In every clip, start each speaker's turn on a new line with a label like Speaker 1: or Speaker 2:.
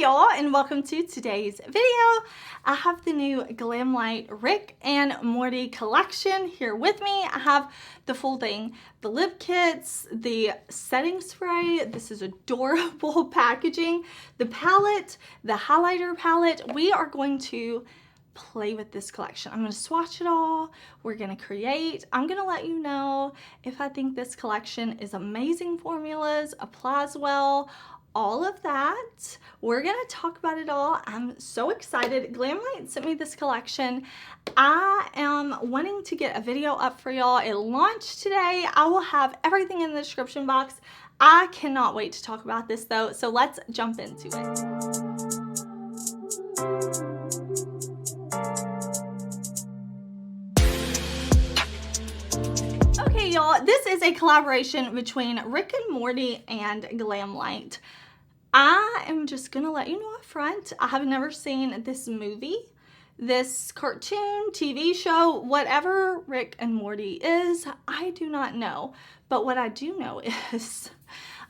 Speaker 1: Hi y'all, and welcome to today's video. I have the new Glamlite Rick and Morty collection here with me. I have the full thing, the lip kits, the setting spray. This is adorable packaging, the palette, the highlighter palette. We are going to play with this collection. I'm going to swatch it all. We're going to create. I'm going to let you know if I think this collection is amazing formulas, applies well, all of that. We're gonna talk about it all. I'm so excited. Glamlite sent me this collection. I am wanting to get a video up for y'all. It launched today. I will have everything in the description box. I cannot wait to talk about this though, so let's jump into it. Okay, y'all, this is a collaboration between Rick and Morty and Glamlite. I am just gonna let you know up front, I have never seen this movie, this cartoon, TV show, whatever Rick and Morty is, I do not know. But what I do know is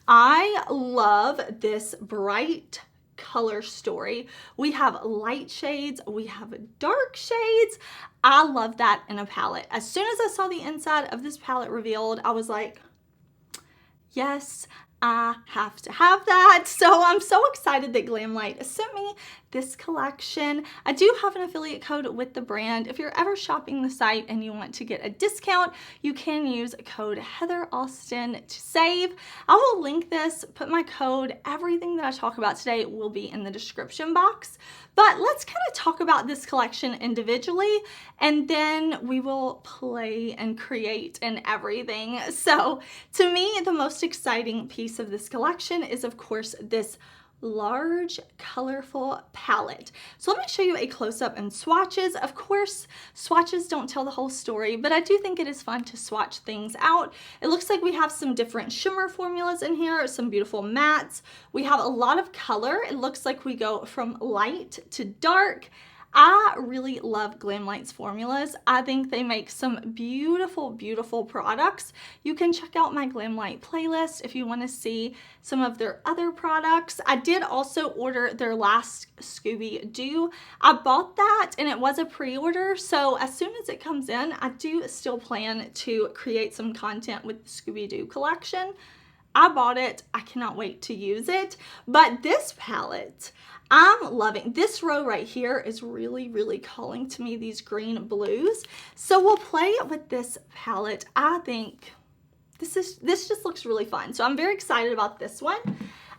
Speaker 1: I love this bright color story. We have light shades, we have dark shades. I love that in a palette. As soon as I saw the inside of this palette revealed, I was like, yes, I have to have that. So I'm so excited that Glamlite sent me this collection. I do have an affiliate code with the brand. If you're ever shopping the site and you want to get a discount, you can use code HeatherAustin to save. I will link this, put my code, everything that I talk about today will be in the description box. But let's kind of talk about this collection individually, and then we will play and create and everything. So to me, the most exciting piece of this collection is, of course, this large colorful palette. So let me show you a close-up and swatches. Of course, swatches don't tell the whole story, but I do think it is fun to swatch things out. It looks like we have some different shimmer formulas in here, some beautiful mattes. We have a lot of color. It looks like we go from light to dark. I really love Glamlite's formulas. I think they make some beautiful, beautiful products. You can check out my Glamlite playlist if you want to see some of their other products. I did also order their last Scooby-Doo. I bought that and it was a pre-order, so as soon as it comes in, I do still plan to create some content with the Scooby-Doo collection. I bought it. I cannot wait to use it. But this palette, I'm loving. This row right here is really, really calling to me these green blues. So we'll play with this palette. I think this just looks really fun. So I'm very excited about this one.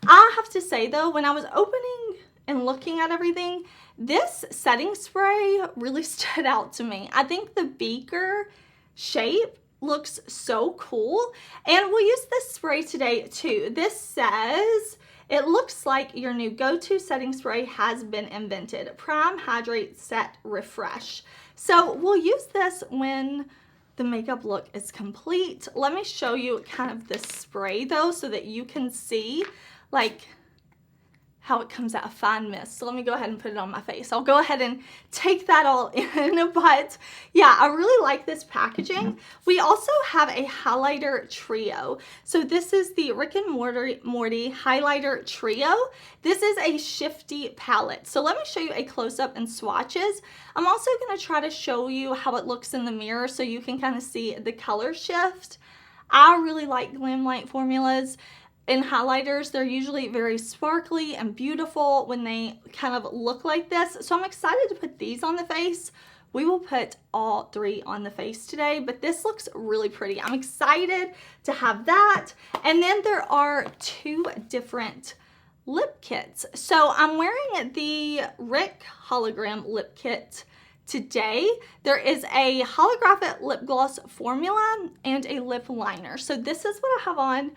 Speaker 1: I have to say though, when I was opening and looking at everything, this setting spray really stood out to me. I think the beaker shape looks so cool, and we'll use this spray today too. This says, it looks like your new go-to setting spray has been invented. Prime, hydrate, set, refresh. So we'll use this when the makeup look is complete. Let me show you kind of this spray though, so that you can see like how it comes out a fine mist. So let me go ahead and put it on my face. I'll go ahead and take that all in, but yeah, I really like this packaging. We also have a highlighter trio. So this is the Rick and Morty highlighter trio. This is a shifty palette. So let me show you a close-up and swatches. I'm also gonna try to show you how it looks in the mirror so you can kind of see the color shift. I really like Glamlite formulas. In highlighters, they're usually very sparkly and beautiful when they kind of look like this. So I'm excited to put these on the face. We will put all three on the face today, but this looks really pretty. I'm excited to have that. And then there are two different lip kits. So I'm wearing the Rick hologram lip kit today. There is a holographic lip gloss formula and a lip liner. So this is what I have on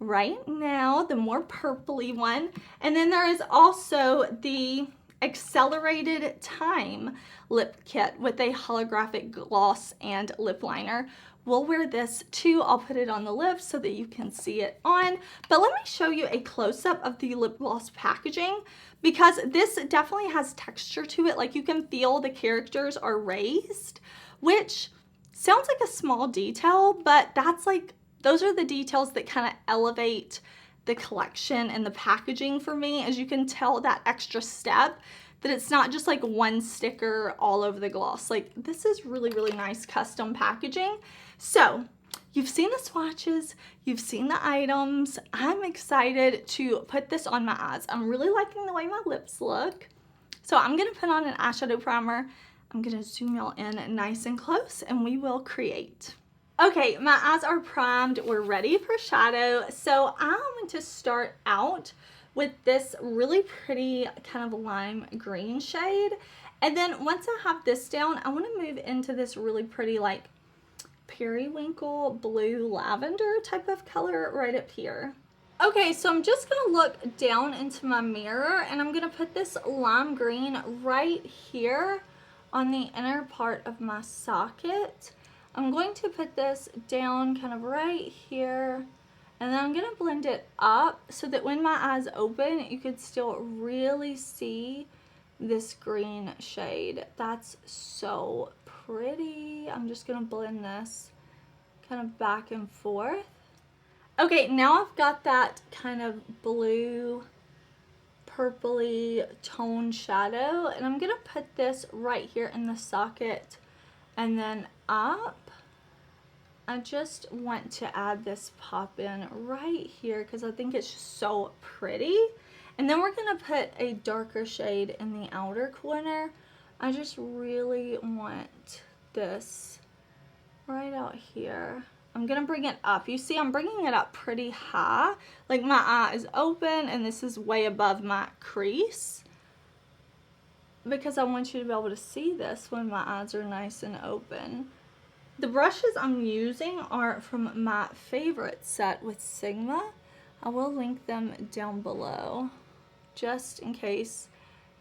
Speaker 1: right now, the more purpley one. And then there is also the accelerated time lip kit with a holographic gloss and lip liner. We'll wear this too. I'll put it on the lips so that you can see it on. But let me show you a close-up of the lip gloss packaging, because this definitely has texture to it. Like you can feel the characters are raised, which sounds like a small detail, but that's like, those are the details that kind of elevate the collection and the packaging for me. As you can tell, that extra step, that it's not just like one sticker all over the gloss. Like, this is really, really nice custom packaging. So you've seen the swatches, you've seen the items. I'm excited to put this on my eyes. I'm really liking the way my lips look. So I'm gonna put on an eyeshadow primer. I'm gonna zoom y'all in nice and close and we will create. Okay, my eyes are primed. We're ready for shadow. So I'm going to start out with this really pretty kind of lime green shade. And then once I have this down, I want to move into this really pretty like periwinkle blue lavender type of color right up here. Okay, so I'm just going to look down into my mirror and I'm going to put this lime green right here on the inner part of my socket. I'm going to put this down kind of right here, and then I'm going to blend it up so that when my eyes open, you could still really see this green shade. That's so pretty. I'm just going to blend this kind of back and forth. Okay, now I've got that kind of blue, purpley tone shadow, and I'm going to put this right here in the socket and then up. I just want to add this pop in right here because I think it's just so pretty. And then we're going to put a darker shade in the outer corner. I just really want this right out here. I'm going to bring it up. You see, I'm bringing it up pretty high. Like my eye is open and this is way above my crease, because I want you to be able to see this when my eyes are nice and open. The brushes I'm using are from my favorite set with Sigma. I will link them down below, just in case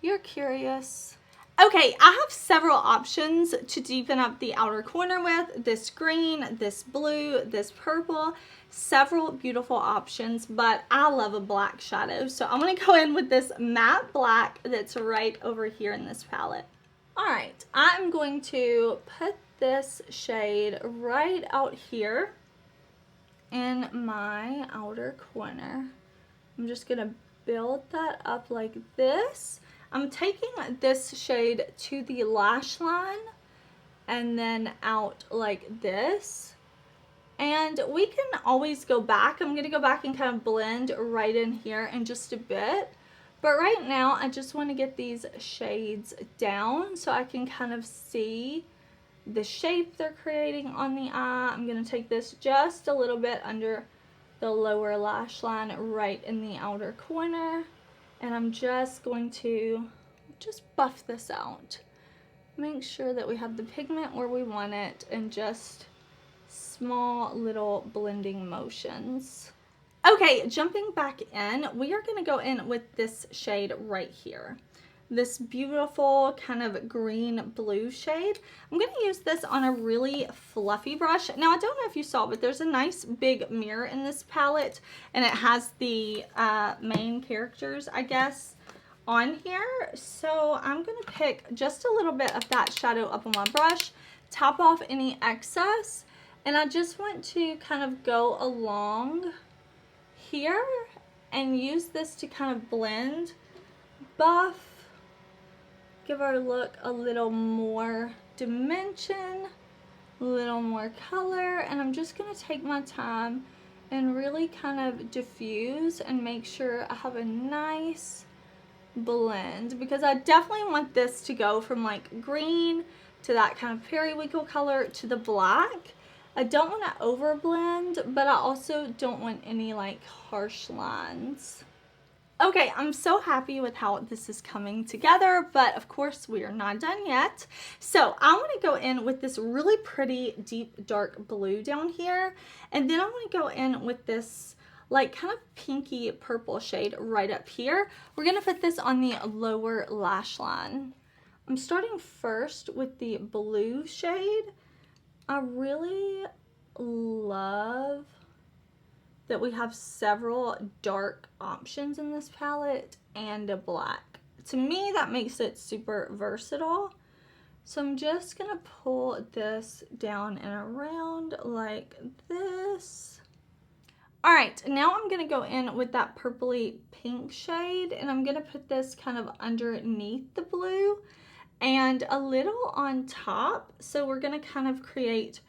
Speaker 1: you're curious. Okay, I have several options to deepen up the outer corner with. This green, this blue, this purple, several beautiful options, but I love a black shadow. So I'm gonna go in with this matte black that's right over here in this palette. All right, I'm going to put this shade right out here in my outer corner. I'm just gonna build that up like this. I'm taking this shade to the lash line and then out like this. And we can always go back. I'm gonna go back and kind of blend right in here in just a bit. But right now, I just wanna get these shades down so I can kind of see the shape they're creating on the eye. I'm going to take this just a little bit under the lower lash line right in the outer corner, and I'm just going to just buff this out. Make sure that we have the pigment where we want it and just small little blending motions. Okay, jumping back in, we are going to go in with this shade right here. This beautiful kind of green blue shade. I'm going to use this on a really fluffy brush. Now, I don't know if you saw, but there's a nice big mirror in this palette, and it has the main characters, I guess, on here. So I'm going to pick just a little bit of that shadow up on my brush, top off any excess, and I just want to kind of go along here and use this to kind of blend, buff, give our look a little more dimension, a little more color, and I'm just going to take my time and really kind of diffuse and make sure I have a nice blend, because I definitely want this to go from like green to that kind of periwinkle color to the black. I don't want to over blend, but I also don't want any like harsh lines. Okay, I'm so happy with how this is coming together, but of course we are not done yet. So I want to go in with this really pretty deep dark blue down here, and then I want to go in with this like kind of pinky purple shade right up here. We're going to put this on the lower lash line. I'm starting first with the blue shade. I really love that we have several dark options in this palette and a black. To me, that makes it super versatile. So I'm just gonna pull this down and around like this. All right, now I'm gonna go in with that purpley pink shade, and I'm gonna put this kind of underneath the blue and a little on top. So we're gonna kind of create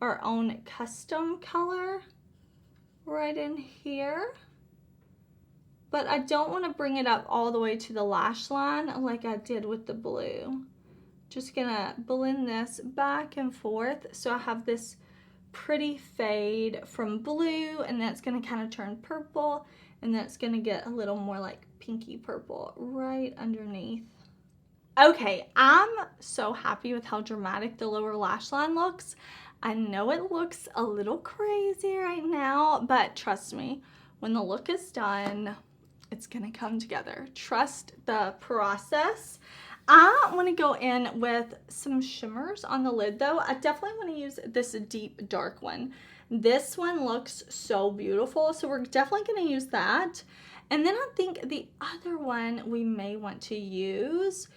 Speaker 1: our own custom color right in here. But I don't want to bring it up all the way to the lash line like I did with the blue. Just gonna blend this back and forth so I have this pretty fade from blue, and that's gonna kind of turn purple, and that's gonna get a little more like pinky purple right underneath. Okay, I'm so happy with how dramatic the lower lash line looks. I know it looks a little crazy right now, but trust me, when the look is done, it's gonna come together. Trust the process. I want to go in with some shimmers on the lid though. I definitely want to use this deep dark one. This one looks so beautiful, so we're definitely going to use that. And then I think the other one we may want to use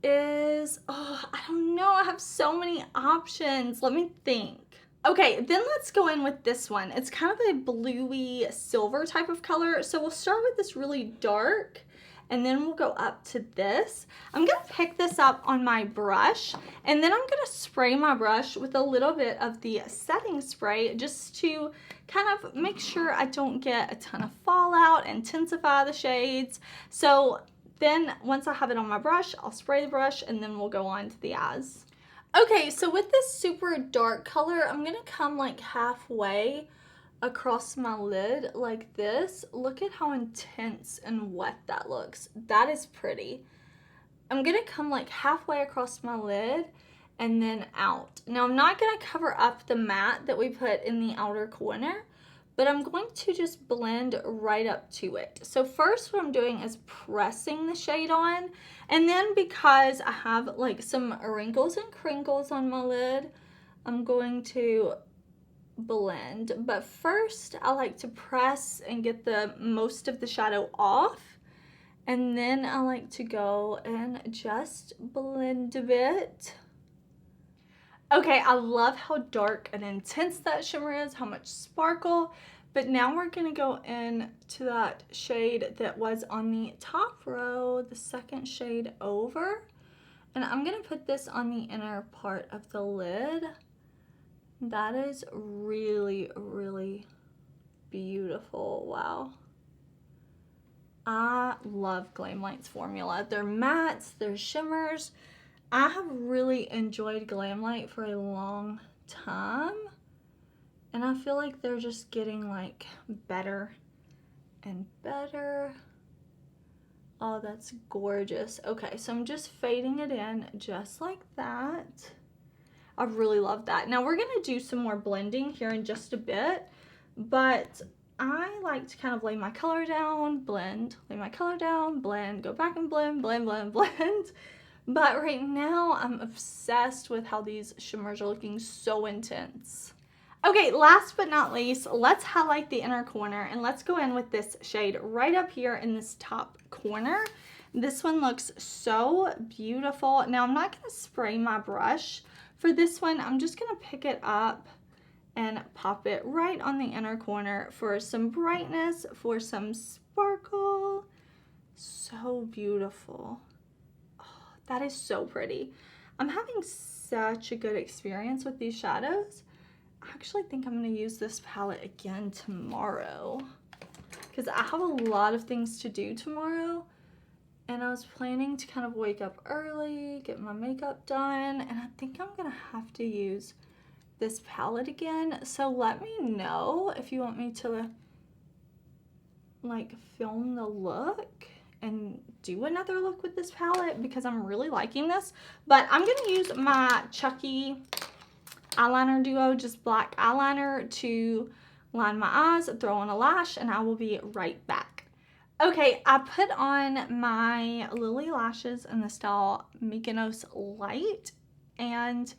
Speaker 1: is, oh, I don't know, I have so many options. Let me think. Okay, then let's go in with this one. It's kind of a bluey silver type of color. So we'll start with this really dark, and then we'll go up to this. I'm gonna pick this up on my brush, and then I'm gonna spray my brush with a little bit of the setting spray just to kind of make sure I don't get a ton of fallout, intensify the shades. So then once I have it on my brush, I'll spray the brush, and then we'll go on to the eyes. Okay, so with this super dark color, I'm gonna come like halfway across my lid like this. Look at how intense and wet that looks. That is pretty. I'm gonna come like halfway across my lid and then out. Now I'm not gonna cover up the matte that we put in the outer corner, but I'm going to just blend right up to it. So first what I'm doing is pressing the shade on, and then because I have like some wrinkles and crinkles on my lid, I'm going to blend. But first I like to press and get the most of the shadow off, and then I like to go and just blend a bit. Okay, I love how dark and intense that shimmer is, how much sparkle. But now we're gonna go in to that shade that was on the top row, the second shade over. And I'm gonna put this on the inner part of the lid. That is really, really beautiful. Wow. I love Glamlite's formula. They're mattes, they're shimmers. I have really enjoyed Glamlite for a long time, and I feel like they're just getting like better and better. Oh, that's gorgeous. Okay, so I'm just fading it in just like that. I really love that. Now we're gonna do some more blending here in just a bit, but I like to kind of lay my color down, blend, lay my color down, blend, go back and blend, blend, blend, blend. But right now, I'm obsessed with how these shimmers are looking so intense. Okay, last but not least, let's highlight the inner corner, and let's go in with this shade right up here in this top corner. This one looks so beautiful. Now, I'm not gonna spray my brush for this one. I'm just gonna pick it up and pop it right on the inner corner for some brightness, for some sparkle. So beautiful. That is so pretty. I'm having such a good experience with these shadows. I actually think I'm gonna use this palette again tomorrow because I have a lot of things to do tomorrow, and I was planning to kind of wake up early, get my makeup done, and I think I'm gonna have to use this palette again. So let me know if you want me to like film the look and do another look with this palette, because I'm really liking this. But I'm gonna use my Chucky Eyeliner Duo, just black eyeliner, to line my eyes, throw on a lash, and I will be right back. Okay, I put on my Lilly lashes in the style Mykonos Lite, and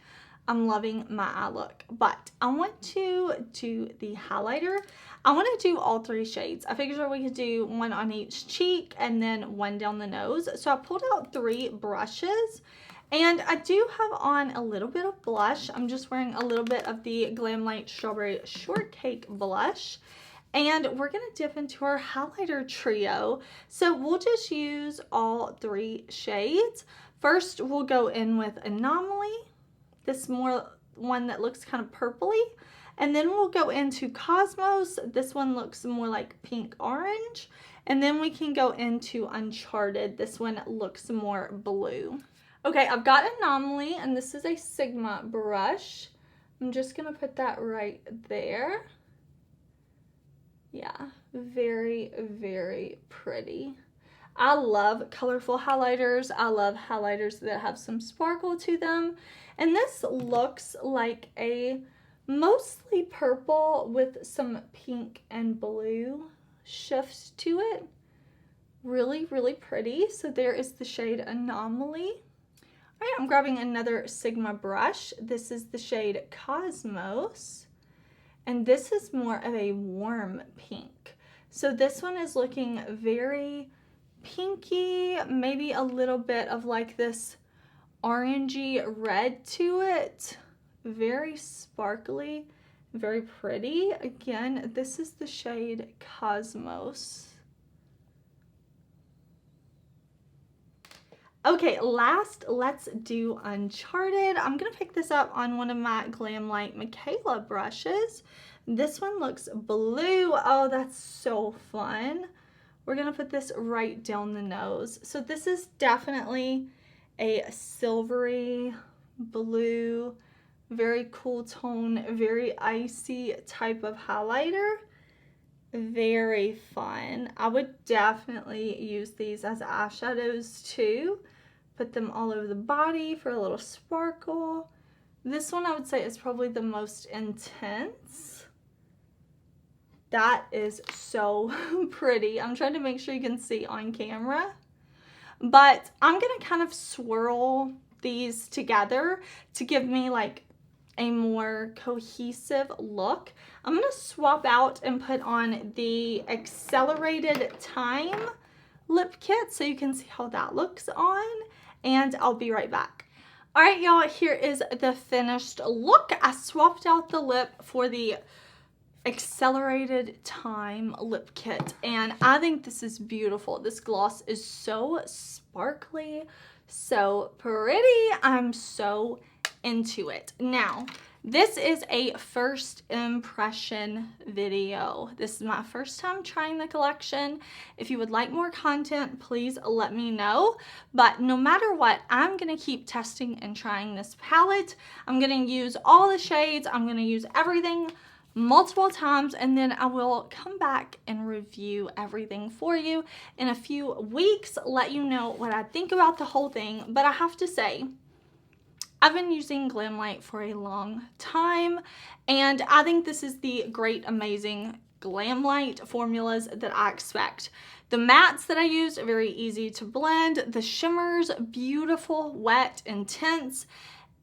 Speaker 1: I'm loving my eye look. But I want to do the highlighter. I want to do all three shades. I figured we could do one on each cheek and then one down the nose. So I pulled out 3 brushes, and I do have on a little bit of blush. I'm just wearing a little bit of the Glamlite Strawberry Shortcake blush. And we're going to dip into our highlighter trio. So we'll just use all 3 shades. First, we'll go in with Anomaly, this more one that looks kind of purpley. And then we'll go into Cosmos. This one looks more like pink orange. And then we can go into Uncharted. This one looks more blue. Okay, I've got Anomaly, and this is a Sigma brush. I'm just going to put that right there. Yeah, very, very pretty. I love colorful highlighters. I love highlighters that have some sparkle to them. And this looks like a mostly purple with some pink and blue shifts to it. Really, really pretty. So there is the shade Anomaly. All right, I'm grabbing another Sigma brush. This is the shade Cosmos. And this is more of a warm pink. So this one is looking very pinky, maybe a little bit of like this orangey red to it. Very sparkly, very pretty. Again, this is the shade Cosmos. Okay, last, let's do Uncharted. I'm going to pick this up on one of my Glamlite Michaela brushes. This one looks blue. Oh, that's so fun. We're going to put this right down the nose. So this is definitely a silvery blue, very cool tone, very icy type of highlighter. Very fun. I would definitely use these as eyeshadows too. Put them all over the body for a little sparkle. This one I would say is probably the most intense. That is so pretty. I'm trying to make sure you can see on camera. But I'm going to kind of swirl these together to give me like a more cohesive look. I'm going to swap out and put on the Accelerated Time lip kit so you can see how that looks on, and I'll be right back. All right, y'all, here is the finished look. I swapped out the lip for the Accelerated Time lip kit, and I think this is beautiful. This gloss is so sparkly, so pretty. I'm so into it. Now, this is a first impression video. This is my first time trying the collection. If you would like more content, please let me know. But no matter what, I'm going to keep testing and trying this palette. I'm going to use all the shades. I'm going to use everything multiple times, and then I will come back and review everything for you in a few weeks, let you know what I think about the whole thing. But I have to say, I've been using Glamlite for a long time, and I think this is the great, amazing Glamlite formulas that I expect. The mattes that I use are very easy to blend. The shimmers, beautiful, wet, intense.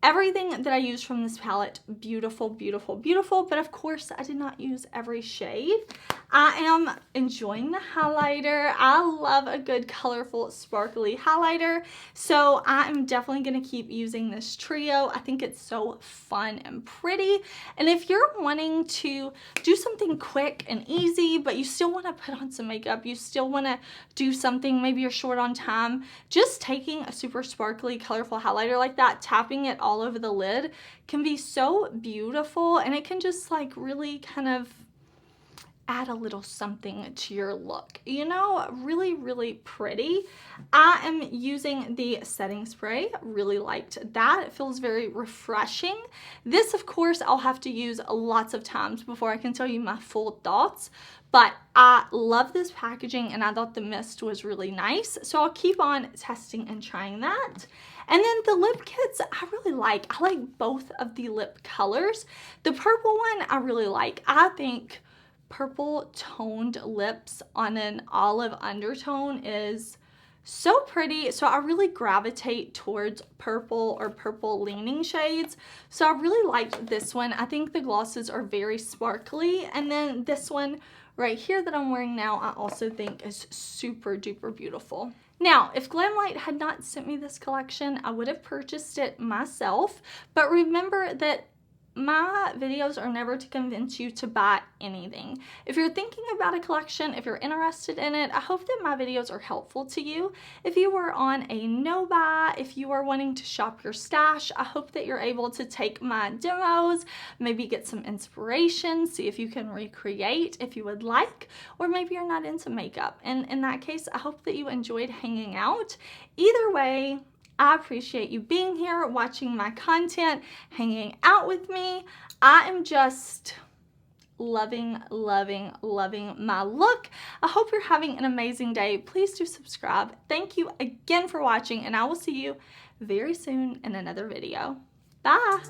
Speaker 1: Everything that I use from this palette, beautiful, beautiful, beautiful. But of course, I did not use every shade. I am enjoying the highlighter. I love a good, colorful, sparkly highlighter. So I am definitely going to keep using this trio. I think it's so fun and pretty. And if you're wanting to do something quick and easy, but you still want to put on some makeup, you still want to do something, maybe you're short on time, just taking a super sparkly, colorful highlighter like that, tapping it all over the lid can be so beautiful, and it can just like really kind of add a little something to your look, you know, really, really pretty. I am using the setting spray. Really liked that. It feels very refreshing. This, of course, I'll have to use lots of times before I can tell you my full thoughts, but I love this packaging, and I thought the mist was really nice. So I'll keep on testing and trying that. And then the lip kits I really like. I like both of the lip colors. The purple one I really like. I think purple toned lips on an olive undertone is so pretty. So I really gravitate towards purple or purple leaning shades. So I really liked this one. I think the glosses are very sparkly. And then this one right here that I'm wearing now, I also think is super duper beautiful. Now, if Glamlite had not sent me this collection, I would have purchased it myself. But remember that my videos are never to convince you to buy anything. If you're thinking about a collection, if you're interested in it, I hope that my videos are helpful to you. If you were on a no buy, if you are wanting to shop your stash, I hope that you're able to take my demos, maybe get some inspiration, see if you can recreate if you would like, or maybe you're not into makeup. And in that case, I hope that you enjoyed hanging out. Either way, I appreciate you being here, watching my content, hanging out with me. I am just loving, loving, loving my look. I hope you're having an amazing day. Please do subscribe. Thank you again for watching, and I will see you very soon in another video. Bye!